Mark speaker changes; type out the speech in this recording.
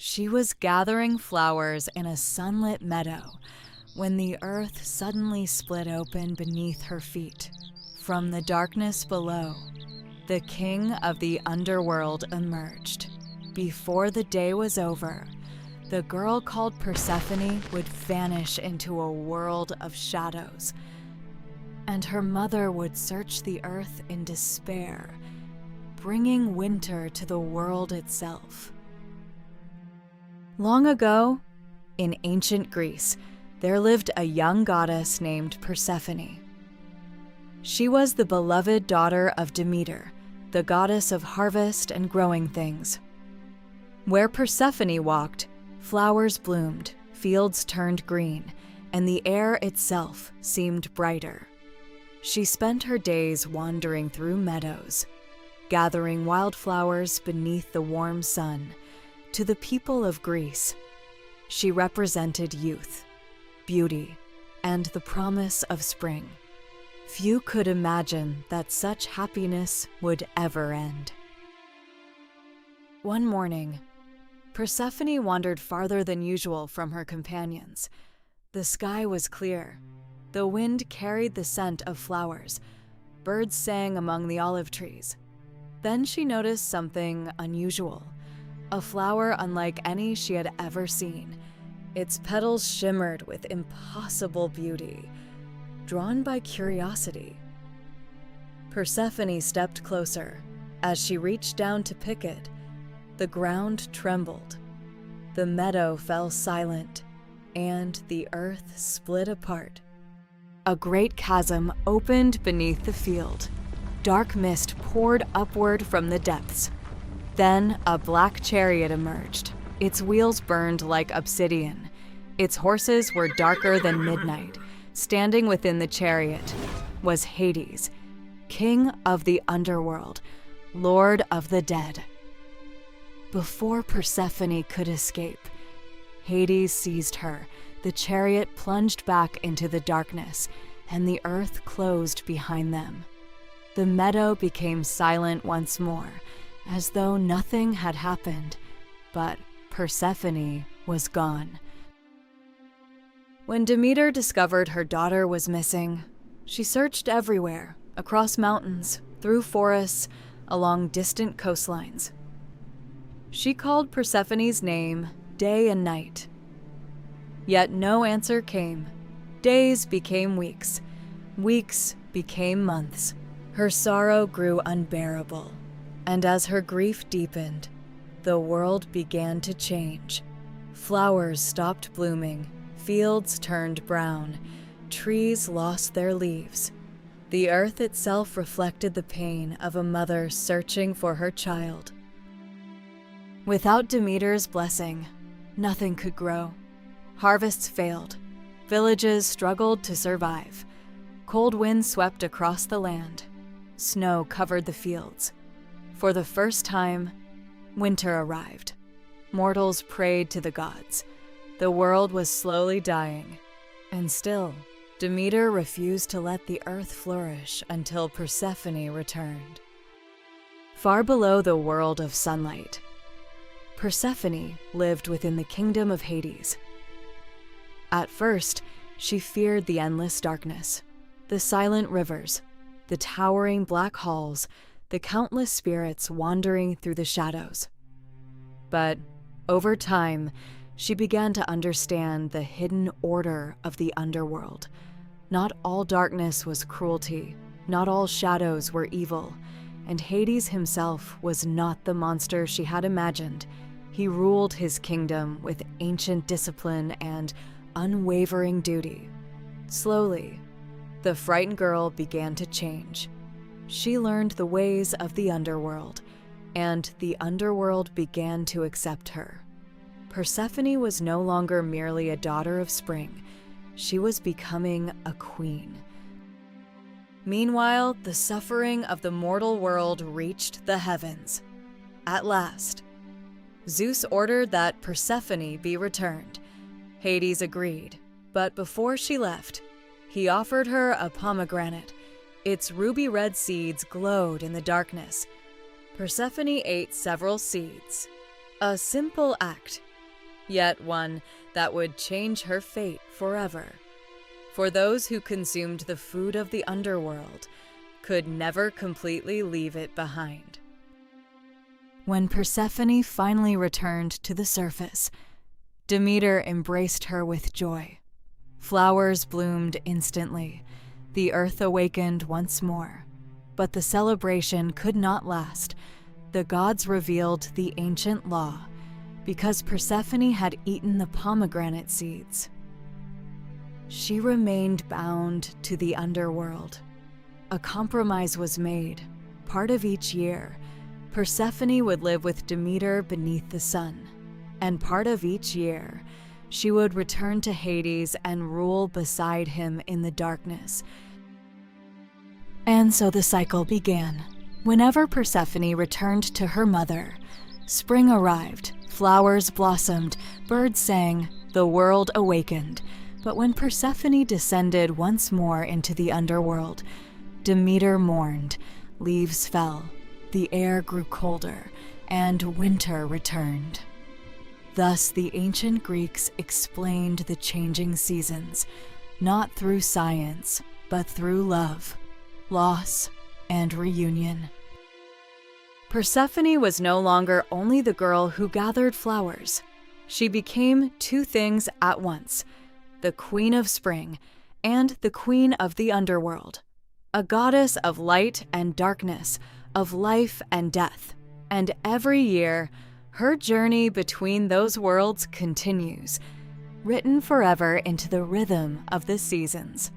Speaker 1: She was gathering flowers in a sunlit meadow when the earth suddenly split open beneath her feet. From the darkness below, the king of the Underworld emerged. Before the day was over, the girl called Persephone would vanish into a world of shadows, and her mother would search the earth in despair, bringing winter to the world itself. Long ago, in ancient Greece, there lived a young goddess named Persephone. She was the beloved daughter of Demeter, the goddess of harvest and growing things. Where Persephone walked, flowers bloomed, fields turned green, and the air itself seemed brighter. She spent her days wandering through meadows, gathering wildflowers beneath the warm sun. To the people of Greece, she represented youth, beauty, and the promise of spring. Few could imagine that such happiness would ever end. One morning, Persephone wandered farther than usual from her companions. The sky was clear. The wind carried the scent of flowers. Birds sang among the olive trees. Then she noticed something unusual. A flower unlike any she had ever seen. Its petals shimmered with impossible beauty. Drawn by curiosity, Persephone stepped closer. As she reached down to pick it, the ground trembled. The meadow fell silent, and the earth split apart. A great chasm opened beneath the field. Dark mist poured upward from the depths. Then a black chariot emerged. Its wheels burned like obsidian. Its horses were darker than midnight. Standing within the chariot was Hades, king of the Underworld, lord of the dead. Before Persephone could escape, Hades seized her. The chariot plunged back into the darkness, and the earth closed behind them. The meadow became silent once more, as though nothing had happened, but Persephone was gone. When Demeter discovered her daughter was missing, she searched everywhere, across mountains, through forests, along distant coastlines. She called Persephone's name day and night. Yet no answer came. Days became weeks. Weeks became months. Her sorrow grew unbearable. And as her grief deepened, the world began to change. Flowers stopped blooming, fields turned brown, trees lost their leaves. The earth itself reflected the pain of a mother searching for her child. Without Demeter's blessing, nothing could grow. Harvests failed. Villages struggled to survive. Cold winds swept across the land. Snow covered the fields. For the first time, winter arrived. Mortals prayed to the gods. The world was slowly dying. And still, Demeter refused to let the earth flourish until Persephone returned. Far below the world of sunlight, Persephone lived within the kingdom of Hades. At first, she feared the endless darkness, the silent rivers, the towering black halls, the countless spirits wandering through the shadows. But over time, she began to understand the hidden order of the underworld. Not all darkness was cruelty, not all shadows were evil, and Hades himself was not the monster she had imagined. He ruled his kingdom with ancient discipline and unwavering duty. Slowly, the frightened girl began to change. She learned the ways of the underworld, and the underworld began to accept her. Persephone was no longer merely a daughter of spring. She was becoming a queen. Meanwhile, the suffering of the mortal world reached the heavens. At last, Zeus ordered that Persephone be returned. Hades agreed, but before she left, he offered her a pomegranate. Its ruby-red seeds glowed in the darkness. Persephone ate several seeds. A simple act, yet one that would change her fate forever. For those who consumed the food of the underworld could never completely leave it behind. When Persephone finally returned to the surface, Demeter embraced her with joy. Flowers bloomed instantly. The earth awakened once more. But the celebration could not last. The gods revealed the ancient law, because Persephone had eaten the pomegranate seeds. She remained bound to the underworld. A compromise was made. Part of each year, Persephone would live with Demeter beneath the sun, and part of each year, she would return to Hades and rule beside him in the darkness. And so the cycle began. Whenever Persephone returned to her mother, spring arrived, flowers blossomed, birds sang, the world awakened. But when Persephone descended once more into the underworld, Demeter mourned, leaves fell, the air grew colder, and winter returned. Thus the ancient Greeks explained the changing seasons, not through science, but through love, loss, and reunion. Persephone was no longer only the girl who gathered flowers. She became two things at once: the Queen of Spring and the Queen of the Underworld, a goddess of light and darkness, of life and death. And every year, her journey between those worlds continues, written forever into the rhythm of the seasons.